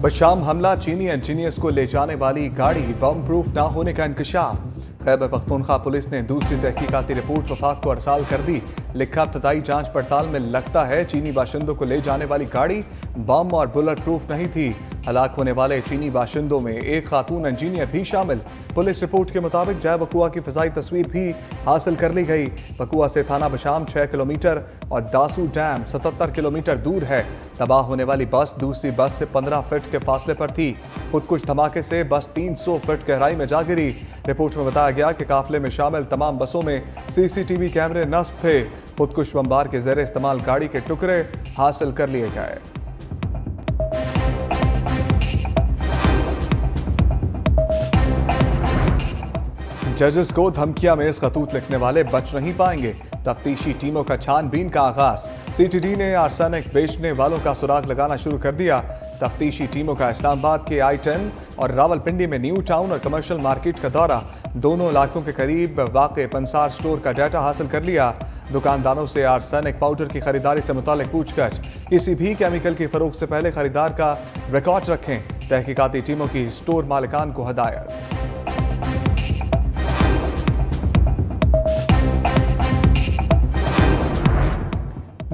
बशाम हमला, चीनी इंजीनियर्स को ले जाने वाली गाड़ी बम प्रूफ ना होने का इंकशाफ। खैबर पख्तूनख्वा पुलिस ने दूसरी तहकीकाती रिपोर्ट वफाक को अरसाल कर दी। लिखा, इब्तदाई जांच पड़ताल में लगता है चीनी बाशिंदों को ले जाने वाली गाड़ी बम और बुलेट प्रूफ नहीं थी। हलाक होने वाले चीनी बाशिंदों में एक खातून इंजीनियर भी शामिल। पुलिस रिपोर्ट के मुताबिक जय बकुआ की फिजाई तस्वीर भी हासिल कर ली गई। बकुआ से थाना बशाम 6 किलोमीटर और दासू डैम 77 किलोमीटर दूर है। तबाह होने वाली बस दूसरी बस से 15 फीट के फासले पर थी। खुदकुश धमाके से बस 300 फीट गहराई में जा गिरी। रिपोर्ट में बताया गया कि काफिले में शामिल तमाम बसों में सीसीटीवी कैमरे नस्ब थे। खुदकुश बमबार के जरिए इस्तेमाल गाड़ी के टुकड़े हासिल कर लिए गए। जजेस को धमकियां में खतूत लिखने वाले बच नहीं पाएंगे। तफ्तीशी टीमों का छानबीन का आगाज। सीटीडी ने आर्सेनिक बेचने वालों का सुराग लगाना शुरू कर दिया। तफ्तीशी टीमों का इस्लामाबाद के I-10 और रावलपिंडी में न्यू टाउन और कमर्शियल मार्केट का दौरा। दोनों इलाकों के करीब वाक़े पंसार स्टोर का डाटा हासिल कर लिया। दुकानदारों से आर्सेनिक पाउडर की खरीदारी से मुतालिक पूछताछ। किसी भी केमिकल की फरोख्त से पहले खरीदार का रिकॉर्ड रखें। तहकीकाती टीमों की स्टोर मालिकान को हदायत।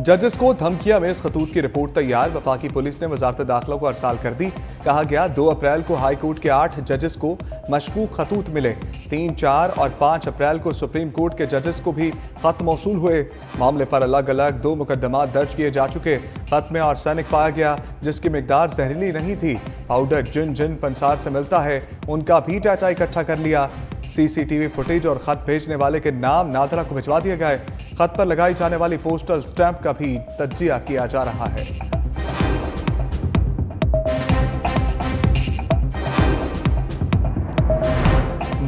जजेस को धमकियां में खतूत की रिपोर्ट तैयार। वफाकी पुलिस ने वजारत दाखिला को अरसाल कर दी। कहा गया 2 अप्रैल को हाई कोर्ट के 8 जजेस को मशकूक खतूत मिले। 3, 4 और 5 अप्रैल को सुप्रीम कोर्ट के जजेस को भी खत मौसूल हुए। मामले पर अलग अलग 2 मुकदमात दर्ज किए जा चुके। खत में आर्सेनिक पाया गया जिसकी मिकदार जहरीली नहीं थी। पाउडर जिन जिन पंसार से मिलता है उनका भी डाटा इकट्ठा कर लिया। सीसीटीवी फुटेज और खत भेजने वाले के नाम नादरा को भिजवा दिए गए। खत पर लगाई जाने वाली पोस्टल स्टैंप का भी तज्जिया किया जा रहा है।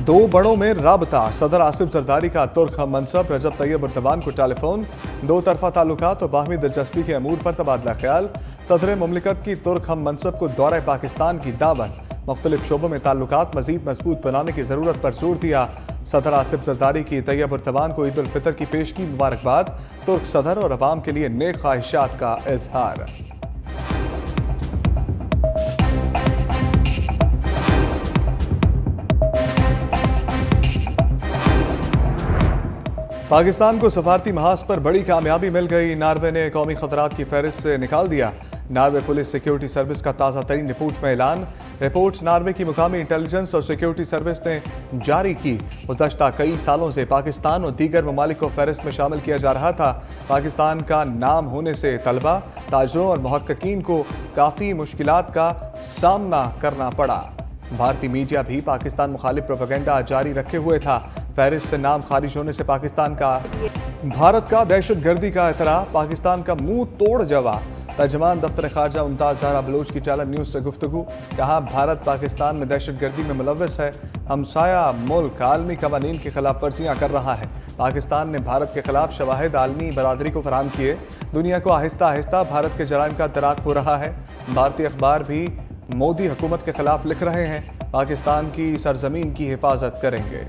दो बड़ों में राबता। सदर आसिफ जरदारी का तुर्क हम मनसब रजब तैयब उर्दवान को टेलीफोन। 2 तरफा ताल्लुकात और बाहमी दिलचस्पी के अमूर पर तबादला ख्याल। सदर मुमलिकत की तुर्क हम मनसब को दौरे पाकिस्तान की दावत। मुख्तलिफ शोबों में ताल्लुकात मजीद मजबूत बनाने की जरूरत पर जोर दिया। सदर आसिफ जरदारी की तैयब उर्दवान को ईद उल फितर की पेशगी मुबारकबाद। तुर्क सदर और अवाम के लिए नेक ख्वाहिशात का इजहार। पाकिस्तान को सफारती महाज पर बड़ी कामयाबी मिल गई। नार्वे ने कौमी खतरात की फहरिस्त से निकाल दिया। नार्वे पुलिस सिक्योरिटी सर्विस का ताज़ा तरीन रिपोर्ट में ऐलान। रिपोर्ट नार्वे की मुकामी इंटेलिजेंस और सिक्योरिटी सर्विस ने जारी की। गुज़श्ता कई सालों से पाकिस्तान और दीगर ममालिक को फहरिस्त में शामिल किया जा रहा था। पाकिस्तान का नाम होने से तलबा, ताजरों और मुहक्किकीन को काफ़ी मुश्किलात का सामना करना पड़ा। भारतीय मीडिया भी पाकिस्तान मुखालिफ प्रोपेगेंडा जारी रखे हुए था। फहरिस्त से नाम खारिज होने से पाकिस्तान का भारत का दहशतगर्दी का एतराफ़। पाकिस्तान का मुंह तोड़ जवाब। तर्जमान दफ्तर खारजा मुमताज़ ज़हरा बलोच की चैनल न्यूज़ से गुफ्तगू। कहा, भारत पाकिस्तान में दहशतगर्दी में मुलव्वस है। हमसाया मुल्क आलमी कवानीन की खिलाफ वर्जियाँ कर रहा है। पाकिस्तान ने भारत के खिलाफ शवाहिद आलमी बरादरी को फराहम किए। दुनिया को आहिस्ता आहिस्ता भारत के जराइम का दराक हो रहा है। भारतीय अखबार भी मोदी हुकूमत के खिलाफ लिख रहे हैं। पाकिस्तान की सरजमीन की हिफाजत करेंगे।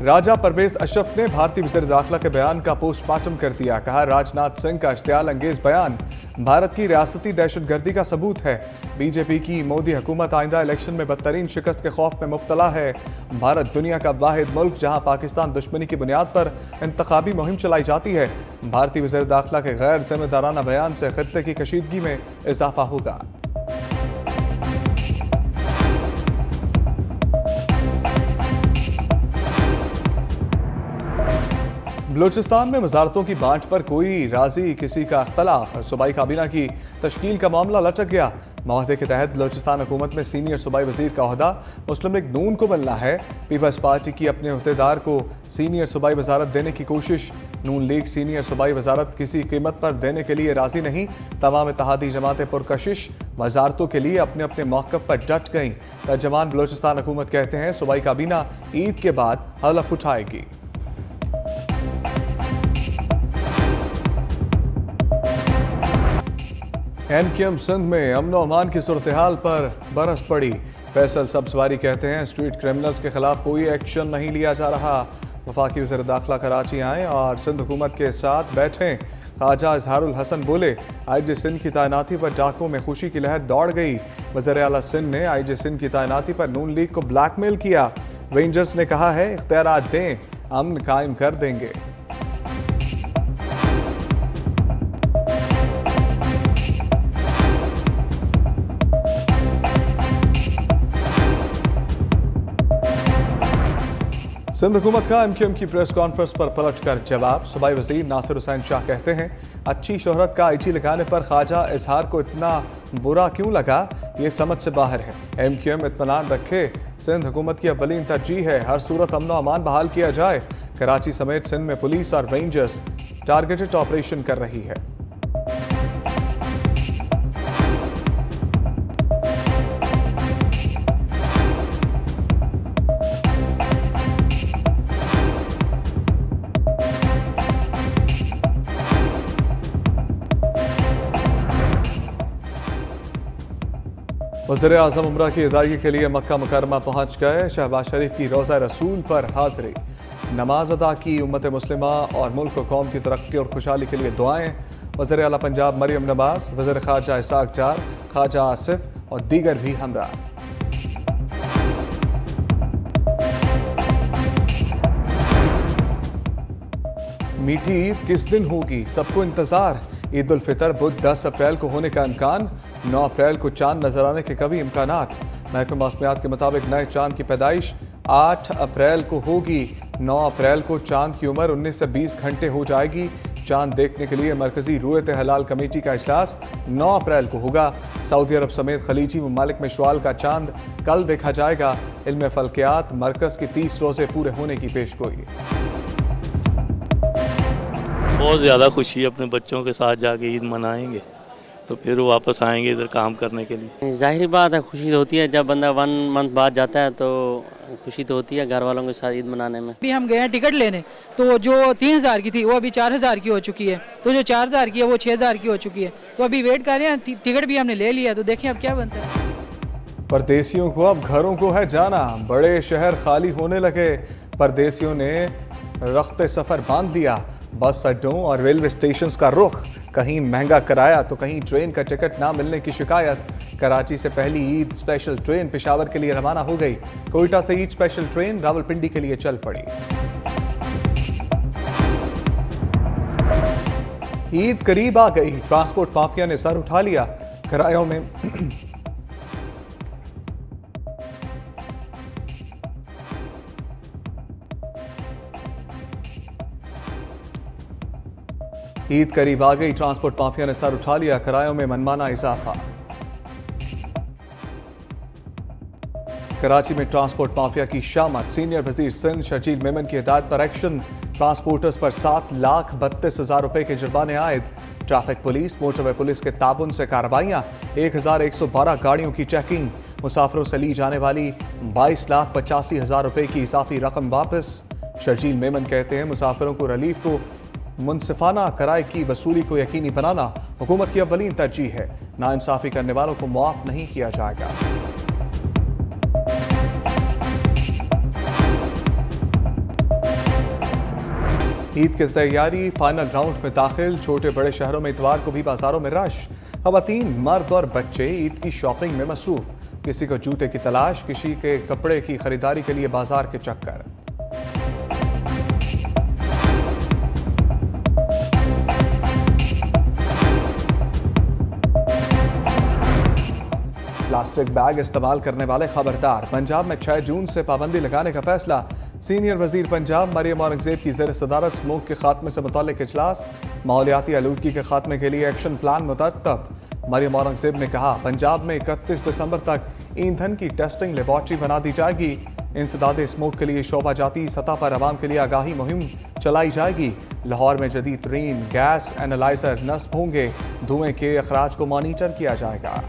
राजा परवेज अशरफ ने भारतीय वज़ीर दाखिला के बयान का पोस्टमार्टम कर दिया। कहा, राजनाथ सिंह का इश्तियाल अंगेज बयान भारत की रियासती दहशतगर्दी का सबूत है। बीजेपी की मोदी हुकूमत आइंदा इलेक्शन में बदतरीन शिकस्त के खौफ में मुब्तला है। भारत दुनिया का वाहिद मुल्क जहां पाकिस्तान दुश्मनी की बुनियाद पर इंतखाबी मुहिम चलाई जाती है। भारतीय वज़ीर दाखिला के गैर जिम्मेदाराना बयान से खित्ते की कशीदगी में इजाफा होगा। बलूचिस्तान में वजारतों की बांट पर कोई राजी किसी का अख्तलाफ। सूबाई काबीना की तश्कील का मामला लटक गया। माहदे के तहत बलूचिस्तान हुकूमत में सीनियर सूबाई वजीर का ओहदा मुस्लिम लीग नून को मिलना है। पीपल्स पार्टी की अपने अहदेदार को सीनियर सूबाई वजारत देने की कोशिश। नून लीग सीनियर सूबाई वजारत किसी कीमत पर देने के लिए राजी नहीं। तमाम इत्तेहादी जमातें पुरकशिश वजारतों के लिए अपने अपने मौक़िफ़ पर डट गईं। तर्जमान बलूचिस्तान हुकूमत कहते हैं, सूबाई काबीना ईद के बाद हलफ उठाएगी। एनकेएम सिंध में अमन व अमान की सूरत हाल पर बरस पड़ी। फैसल सब्सवारी कहते हैं, स्ट्रीट क्रिमिनल्स के खिलाफ कोई एक्शन नहीं लिया जा रहा। वफाकी वज़ीर दाखिला कराची आए और सिंध हुकूमत के साथ बैठें। ख्वाजा इजहारुल हसन बोले, आईजी सिंध की तैनाती पर डाकुओं में खुशी की लहर दौड़ गई। वज़ीर आला सिंध ने आईजी सिंध की तैनाती पर नून लीग को ब्लैकमेल किया। रेंजर्स ने कहा है इख्तियारात दें, अमन कायम कर देंगे। सिंध हुकूमत का एमक्यूएम की प्रेस कॉन्फ्रेंस पर पलटकर जवाब। सूबाई वज़ीर नासिर हुसैन शाह कहते हैं, अच्छी शोहरत का आईजी लगाने पर ख्वाजा इजहार को इतना बुरा क्यों लगा, ये समझ से बाहर है। एमक्यूएम इत्मीनान रखे, सिंध हुकूमत की अव्वलीन तरजीह है, हर सूरत अमन व अमान बहाल किया जाए। कराची समेत सिंध में पुलिस और रेंजर्स टारगेटेड ऑपरेशन कर रही है। वज़ीर आज़म उम्रा की अदायगी के लिए मक्का मुकरमा पहुँच गए। शहबाज शरीफ की रोज़ा रसूल पर हाज़िरी, नमाज अदा की। उम्मत मुस्लिमा और मुल्क व कौम की तरक्की और खुशहाली के लिए दुआएं। वज़ीर आला पंजाब मरियम नवाज, वज़ीर ख़ारजा इसाक डार, ख्वाजा आसिफ और दीगर भी हमरा। मीठी ईद किस दिन होगी, सबको इंतजार। ईद उल फितर बुध 10 अप्रैल को होने का इम्कान। 9 अप्रैल को चांद नजर आने के कभी इम्कानात। महकमा मौसमियात के मुताबिक नए चांद की पैदाइश 8 अप्रैल को होगी। 9 अप्रैल को चांद की उम्र 19 से 20 घंटे हो जाएगी। चांद देखने के लिए मरकजी रूयत हलाल कमेटी का इजलास 9 अप्रैल को होगा। सऊदी अरब समेत खलीजी ममालिक में शवाल का चांद कल देखा जाएगा। इल्म फल्कियात मरकज के 30 रोजे पूरे होने की पेशगोई। बहुत ज़्यादा खुशी है, अपने बच्चों के साथ जाके ईद मनाएंगे तो फिर वापस आएंगे इधर काम करने के लिए। जाहिर बात है, खुशी तो होती है जब बंदा 1 मंथ बाद जाता है तो खुशी तो होती है घर वालों के साथ ईद मनाने में। अभी हम गए हैं टिकट लेने, तो जो 3000 की थी वो अभी 4000 की हो चुकी है, तो जो 4000 की है वो 6000 की हो चुकी है। तो अभी वेट कर रहे हैं, टिकट भी हमने ले लिया, तो देखें अब क्या बनता है। परदेसियों को अब घरों को है जाना, बड़े शहर खाली होने लगे। परदेसियों ने रख्ते सफ़र बांध लिया। बस अड्डों और रेलवे स्टेशंस का रुख, कहीं महंगा किराया तो कहीं ट्रेन का टिकट ना मिलने की शिकायत। कराची से पहली ईद स्पेशल ट्रेन पेशावर के लिए रवाना हो गई। कोयटा से ईद स्पेशल ट्रेन रावलपिंडी के लिए चल पड़ी। ईद करीब आ गई, ट्रांसपोर्ट माफिया ने सर उठा लिया। किरायों में ईद करीब आ गई, ट्रांसपोर्ट माफिया ने सर उठा लिया। किरायों में मनमाना इजाफा। कराची में ट्रांसपोर्ट माफिया की शामत। सीनियर वजीर सिंध शर्जील मेमन की हिदायत पर एक्शन। ट्रांसपोर्टर्स पर 7,32,000 रुपए के जुर्माने आयद। ट्रैफिक पुलिस, मोटरवे पुलिस के ताबुन से कार्रवाइयां। 1112 गाड़ियों की चेकिंग। मुसाफिरों से ली जाने वाली 22,85,000 रुपए की इजाफी रकम वापस। शर्जील मेमन कहते हैं, मुसाफिरों को रिलीफ को मुनसिफाना किराए की वसूली को यकीनी बनाना हुकूमत की अव्वलीन तरजीह है। नाइंसाफी करने वालों को मुआफ नहीं किया जाएगा। ईद की तैयारी फाइनल राउंड में दाखिल। छोटे बड़े शहरों में इतवार को भी बाजारों में रश। खवातीन, मर्द और बच्चे ईद की शॉपिंग में मसरूफ। किसी को जूते की तलाश, किसी के कपड़े की खरीदारी के लिए बाजार के चक्कर। प्लास्टिक बैग इस्तेमाल करने वाले खबरदार। पंजाब में 6 जून से पाबंदी लगाने का फैसला। सीनियर वजीर पंजाब मरियम औरंगजेब की ज़ेर सदारत स्मोक के खात्मे से मुताल्लिक इजलास। माहौलियाती आलूदगी के खात्मे के लिए एक्शन प्लान मुतरतब। मरियम औरंगजेब ने कहा, पंजाब में 31 दिसंबर तक ईंधन की टेस्टिंग लेबॉर्ट्री बना दी जाएगी। इंसदाद स्मोक के लिए शोबा जाती सतह पर आवाम के लिए आगाही मुहिम चलाई जाएगी। लाहौर में जदीद तरीन गैस एनालाइजर नस्ब होंगे। धुएं के अखराज को मॉनिटर किया जाएगा।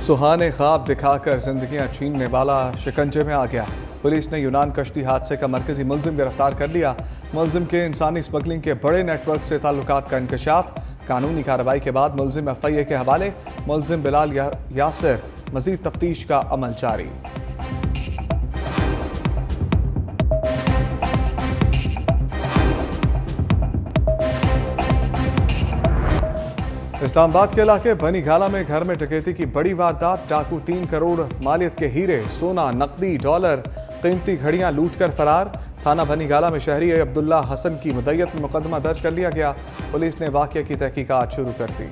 सुहाने ख्वाब दिखाकर जिंदगियां छीनने वाला शिकंजे में आ गया। पुलिस ने यूनान कश्ती हादसे का मरकजी मुलजिम गिरफ्तार कर लिया। मुलजिम के इंसानी स्मगलिंग के बड़े नेटवर्क से ताल्लुकात का इंकशाफ। कानूनी कार्रवाई के बाद मुलजिम FIA के हवाले। मुलजिम बिलाल यासिर। मजीद तफ्तीश का अमल जारी। इस्लामाबाद के इलाके बनी गाला में घर में डकैती की बड़ी वारदात। डाकू 3 करोड़ मालियत के हीरे, सोना, नकदी, डॉलर, कीमती घड़ियां लूटकर फरार। थाना बनी गाला में शहरी अब्दुल्ला हसन की मुद्दत में मुकदमा दर्ज कर लिया गया। पुलिस ने वाकये की तहकीकात शुरू कर दी।